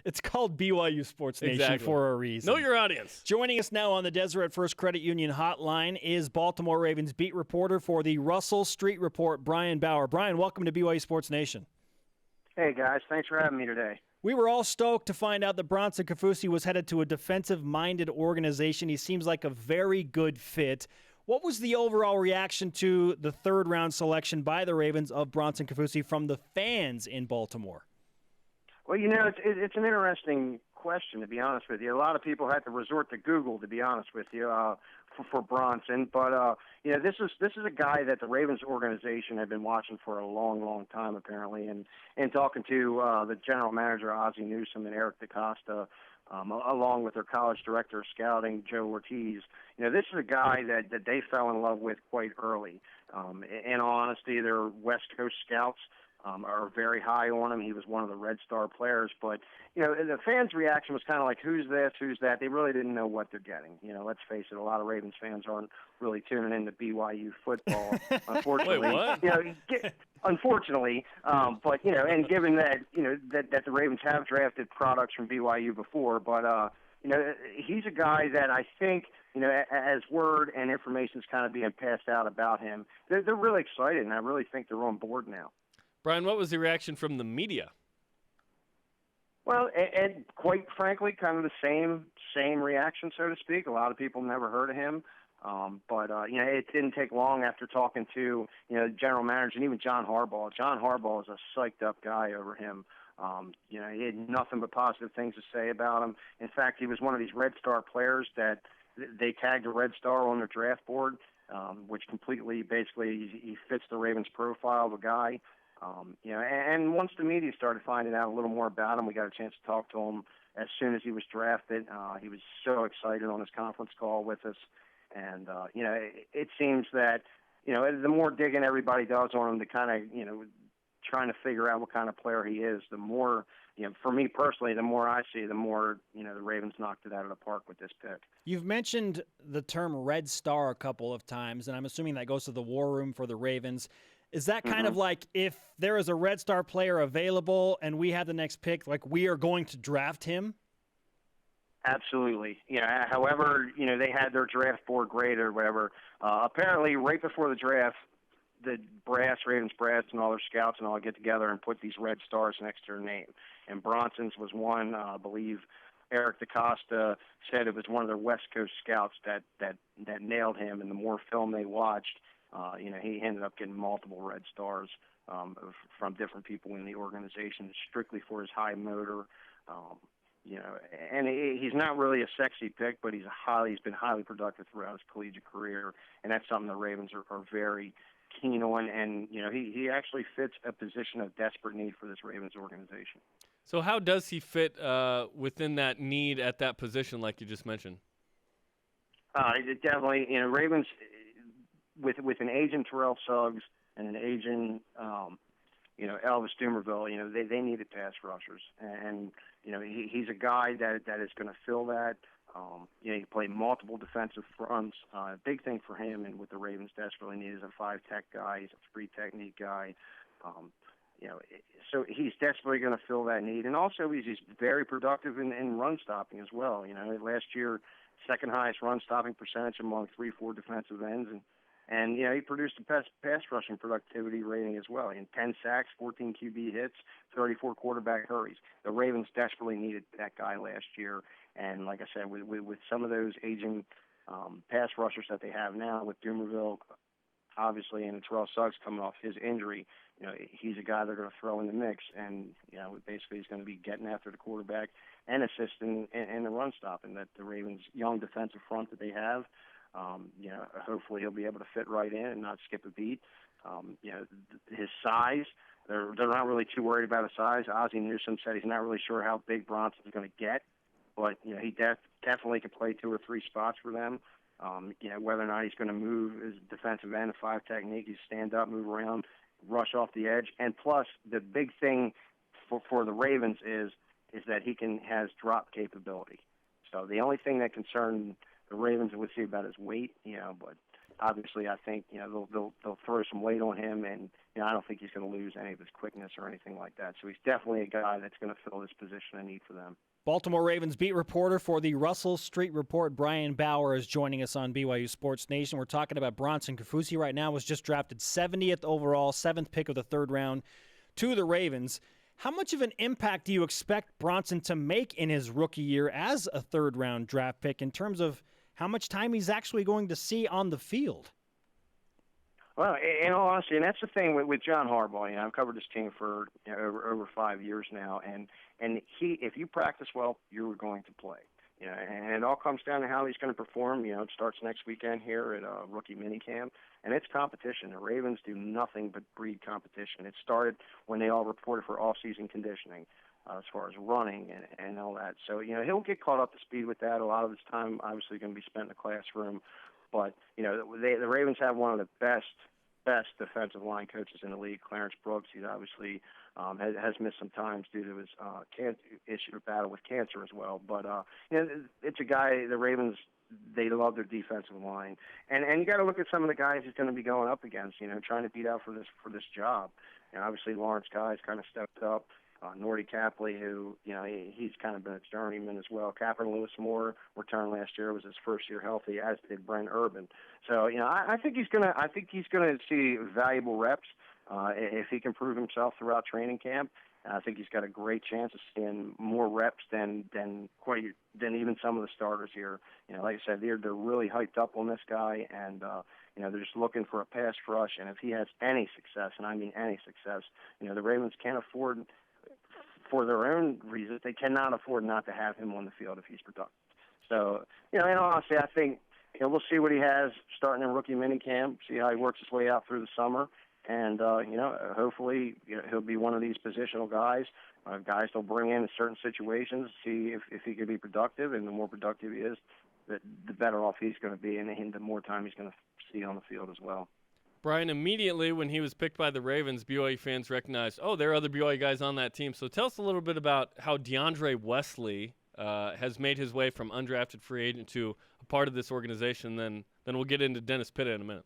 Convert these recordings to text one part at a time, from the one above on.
It's called BYU Sports Nation Exactly. for a reason. Know your audience. Joining us now on the Deseret First Credit Union hotline is Baltimore Ravens beat reporter for the Russell Street Report, Brian Bauer. Brian, welcome to BYU Sports Nation. Hey, guys. Thanks for having me today. We were all stoked to find out that Bronson Kaufusi was headed to a defensive-minded organization. He seems like a very good fit. What was the overall reaction to the third-round selection by the Ravens of Bronson Kaufusi from the fans in Baltimore? Well, it's an interesting question, to be honest with you. A lot of people had to resort to Google, to be honest with you, for Bronson. But this is a guy that the Ravens organization had been watching for a long, long time, apparently. And talking to the general manager, Ozzie Newsome, and Eric DaCosta, along with their college director of scouting, Joe Ortiz, this is a guy that they fell in love with quite early. In all honesty, their West Coast scouts are very high on him. He was one of the Red Star players. But, the fans' reaction was kind of like, who's this, who's that? They really didn't know what they're getting. Let's face it, a lot of Ravens fans aren't really tuning into BYU football, unfortunately. Wait, what? Unfortunately, but, and given that, that the Ravens have drafted products from BYU before, but, he's a guy that I think, as word and information is kind of being passed out about him, they're really excited, and I really think they're on board now. Brian, what was the reaction from the media? Well, and quite frankly, kind of the same reaction, so to speak. A lot of people never heard of him. But it didn't take long after talking to, general manager and even John Harbaugh. John Harbaugh is a psyched up guy over him. He had nothing but positive things to say about him. In fact, he was one of these Red Star players that they tagged a Red Star on their draft board, which completely, basically, he fits the Ravens profile of a guy. And once the media started finding out a little more about him, we got a chance to talk to him as soon as he was drafted. He was so excited on his conference call with us. And, it seems that, the more digging everybody does on him to kind of, trying to figure out what kind of player he is, the more, for me personally, the more I see, the more, the Ravens knocked it out of the park with this pick. You've mentioned the term Red Star a couple of times, and I'm assuming that goes to the war room for the Ravens. Is that kind of like if there is a Red Star player available and we have the next pick, like we are going to draft him? Absolutely. However, they had their draft board grade or whatever. Apparently, right before the draft, the Ravens brass and all their scouts and all get together and put these Red Stars next to their name. And Bronson's was one. I believe Eric DaCosta said it was one of their West Coast scouts that nailed him. And the more film they watched, he ended up getting multiple Red Stars from different people in the organization, strictly for his high motor. And he's not really a sexy pick, but he's been highly productive throughout his collegiate career, and that's something the Ravens are very keen on. And he actually fits a position of desperate need for this Ravens organization. So how does he fit within that need at that position, like you just mentioned? It definitely, Ravens with an aging Terrell Suggs and an aging, Elvis Dumervil, they needed pass rushers, and he's a guy that is going to fill that. He played multiple defensive fronts. Big thing for him and what the Ravens desperately need is a 5-tech guy. He's a 3-technique guy. So he's desperately going to fill that need, and also he's very productive in run stopping as well. Last year, second highest run stopping percentage among 3-4 defensive ends, and he produced a pass rushing productivity rating as well. 10 sacks, 14 QB hits, 34 quarterback hurries. The Ravens desperately needed that guy last year. And like I said, with some of those aging pass rushers that they have now, with Dumervil, obviously, and Terrell Suggs coming off his injury, he's a guy they're going to throw in the mix. And, basically he's going to be getting after the quarterback and assisting in the run stopping that the Ravens' young defensive front that they have. Hopefully he'll be able to fit right in and not skip a beat. His size, they're not really too worried about his size. Ozzie Newsome said he's not really sure how big Bronson's going to get, but he definitely can play 2 or 3 spots for them. Whether or not he's going to move his defensive end, a 5 technique, he's stand up, move around, rush off the edge, and plus the big thing for the Ravens is that he has drop capability. So the only thing that concerned the Ravens would see about his weight, but obviously, I think they'll throw some weight on him, and I don't think he's going to lose any of his quickness or anything like that. So he's definitely a guy that's going to fill this position of need for them. Baltimore Ravens beat reporter for the Russell Street Report, Brian Bauer, is joining us on BYU Sports Nation. We're talking about Bronson Kaufusi right now. Was just drafted 70th overall, 7th pick of the third round to the Ravens. How much of an impact do you expect Bronson to make in his rookie year as a third-round draft pick in terms of how much time he's actually going to see on the field? Well, in all honesty, and that's the thing with John Harbaugh. I've covered this team for over 5 years now, and if you practice well, you're going to play. And it all comes down to how he's going to perform. It starts next weekend here at rookie minicamp, and it's competition. The Ravens do nothing but breed competition. It started when they all reported for off-season conditioning, as far as running and all that. So he'll get caught up to speed with that. A lot of his time, obviously, going to be spent in the classroom. But the Ravens have one of the best defensive line coaches in the league, Clarence Brooks. He obviously has missed some times due to his battle with cancer as well. But it's a guy. The Ravens, they love their defensive line, and you got to look at some of the guys he's going to be going up against. Trying to beat out for this job. Obviously Lawrence Guy's kind of stepped up. Nordy Capley, who he's kind of been a journeyman as well. Captain Lewis Moore returned last year, was his first year healthy, as did Brent Urban. So I think he's gonna see valuable reps if he can prove himself throughout training camp. I think he's got a great chance of seeing more reps than even some of the starters here. Like I said, they're really hyped up on this guy, and they're just looking for a pass rush. And if he has any success, and I mean any success, the Ravens can't afford, for their own reasons, they cannot afford not to have him on the field if he's productive. So, in all honesty, I think we'll see what he has starting in rookie minicamp, see how he works his way out through the summer, and hopefully he'll be one of these positional guys. Guys they'll bring in certain situations, see if he can be productive, and the more productive he is, the better off he's going to be, and the more time he's going to see on the field as well. Brian, immediately when he was picked by the Ravens, BYU fans recognized, there are other BYU guys on that team. So tell us a little bit about how DeAndre Wesley has made his way from undrafted free agent to a part of this organization. Then we'll get into Dennis Pitta in a minute.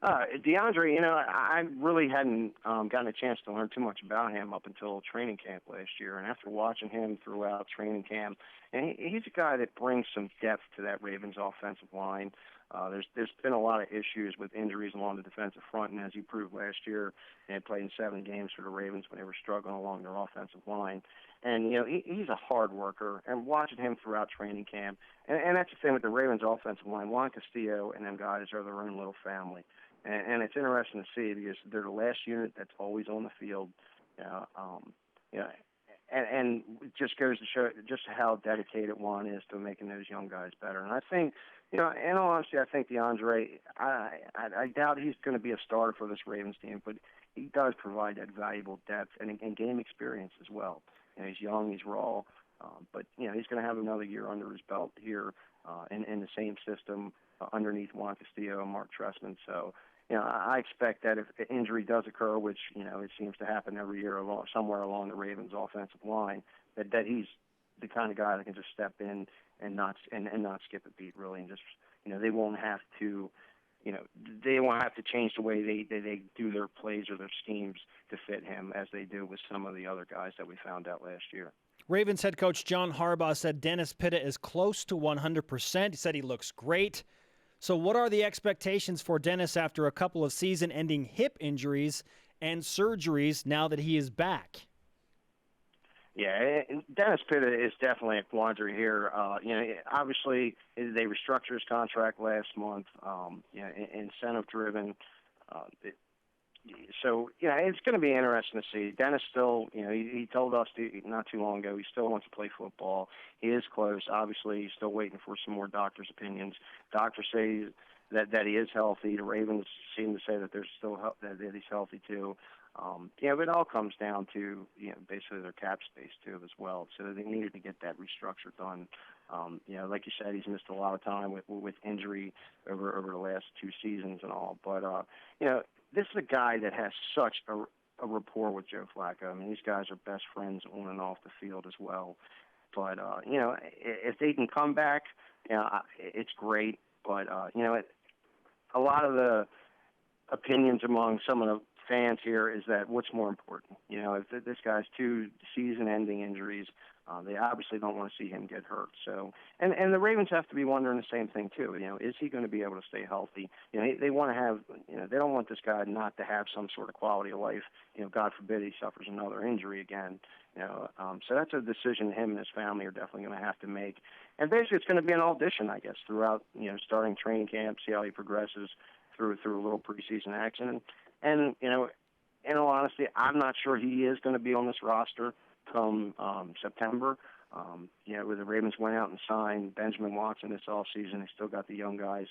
DeAndre, I really hadn't gotten a chance to learn too much about him up until training camp last year. And after watching him throughout training camp, and he's a guy that brings some depth to that Ravens offensive line. There's been a lot of issues with injuries along the defensive front, and as he proved last year, he had played in 7 games for the Ravens when they were struggling along their offensive line. And, he's a hard worker, and watching him throughout training camp, and that's the thing with the Ravens offensive line. Juan Castillo and them guys are their own little family. And it's interesting to see because they're the last unit that's always on the field. And it just goes to show just how dedicated Juan is to making those young guys better. And I think, in all honesty, I think DeAndre, I doubt he's going to be a starter for this Ravens team, but he does provide that valuable depth and game experience as well. He's young, he's raw, but he's going to have another year under his belt here in the same system underneath Juan Castillo and Mark Trestman. So, I expect that if an injury does occur, which it seems to happen every year somewhere along the Ravens' offensive line, that he's the kind of guy that can just step in and not skip a beat really, and just they won't have to change the way they do their plays or their schemes to fit him as they do with some of the other guys that we found out last year. Ravens head coach John Harbaugh said Dennis Pitta is close to 100%. He said he looks great. So what are the expectations for Dennis after a couple of season-ending hip injuries and surgeries now that he is back? Yeah, Dennis Pitta is definitely a quandary here. Obviously they restructured his contract last month, incentive-driven. So, it's going to be interesting to see. Dennis still, he told us not too long ago he still wants to play football. He is close. Obviously, he's still waiting for some more doctors' opinions. Doctors say that he is healthy. The Ravens seem to say that they're still that he's healthy too. But it all comes down to basically their cap space too as well. So they needed to get that restructure done. Like you said, he's missed a lot of time with injury over the last 2 seasons and all. But this is a guy that has such a rapport with Joe Flacco. I mean, these guys are best friends on and off the field as well. But if they can come back, it's great. But a lot of the opinions among some of the fans here is that what's more important? You know, if this guy's 2 season-ending injuries, they obviously don't want to see him get hurt. So, and the Ravens have to be wondering the same thing too. You know, is he going to be able to stay healthy? You know, they want to have, you know, they don't want this guy not to have some sort of quality of life. You know, God forbid he suffers another injury again. You know, so that's a decision him and his family are definitely going to have to make. And basically, it's going to be an audition, I guess, throughout, you know, starting training camp, see how he progresses through a little preseason action. And you know, in all honesty, I'm not sure he is going to be on this roster come September. You know, where the Ravens went out and signed Benjamin Watson this offseason. They still got the young guys,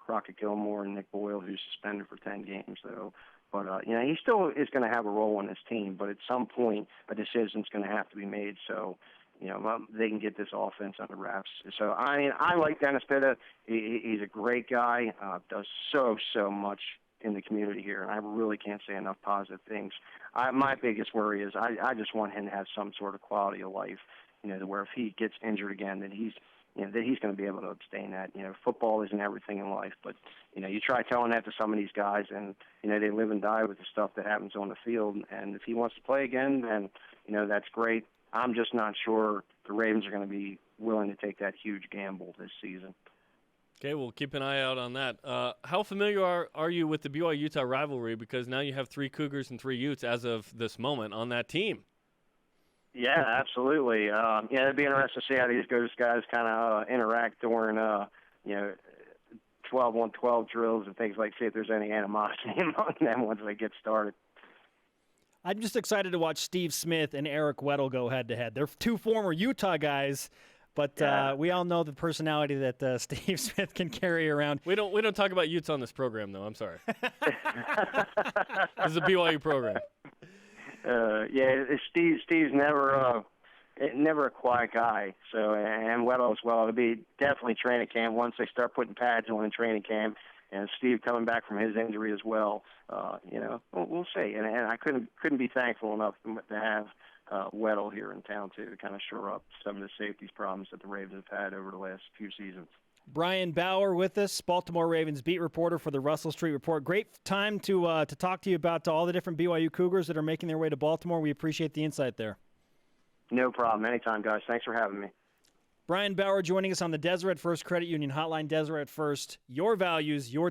Crockett Gilmore and Nick Boyle, who's suspended for 10 games, though. But, you know, he still is going to have a role on this team. But at some point, a decision's going to have to be made so, you know, they can get this offense under wraps. So, I mean, I like Dennis Pitta. He's a great guy, does so much in the community here, and I really can't say enough positive things. My biggest worry is I just want him to have some sort of quality of life, you know, to where if he gets injured again, that he's going to be able to abstain that. You know, football isn't everything in life, but, you know, you try telling that to some of these guys, and, you know, they live and die with the stuff that happens on the field. And if he wants to play again, then, you know, that's great. I'm just not sure the Ravens are going to be willing to take that huge gamble this season. Okay, we'll keep an eye out on that. How familiar are you with the BYU-Utah rivalry? Because now you have 3 Cougars and 3 Utes as of this moment on that team. Yeah, absolutely. Yeah, it'd be interesting to see how these guys kind of interact during, you know, 12-on-12 drills and things like. See if there's any animosity among them once they get started. I'm just excited to watch Steve Smith and Eric Weddle go head-to-head. They're 2 former Utah guys. But we all know the personality that Steve Smith can carry around. We don't talk about Utes on this program, though. I'm sorry. This is a BYU program. Yeah, Steve's never a quiet guy. So, and Weddle as well. It'll be definitely training camp once they start putting pads on in training camp. And Steve coming back from his injury as well. You know, we'll see. And I couldn't be thankful enough to have Weddle here in town to kind of shore up some of the safeties problems that the Ravens have had over the last few seasons. Brian Bauer with us, Baltimore Ravens beat reporter for the Russell Street Report. Great time to talk to you about all the different BYU Cougars that are making their way to Baltimore. We appreciate the insight there. No problem. Anytime, guys. Thanks for having me. Brian Bauer joining us on the Deseret First Credit Union Hotline. Deseret First, your values, your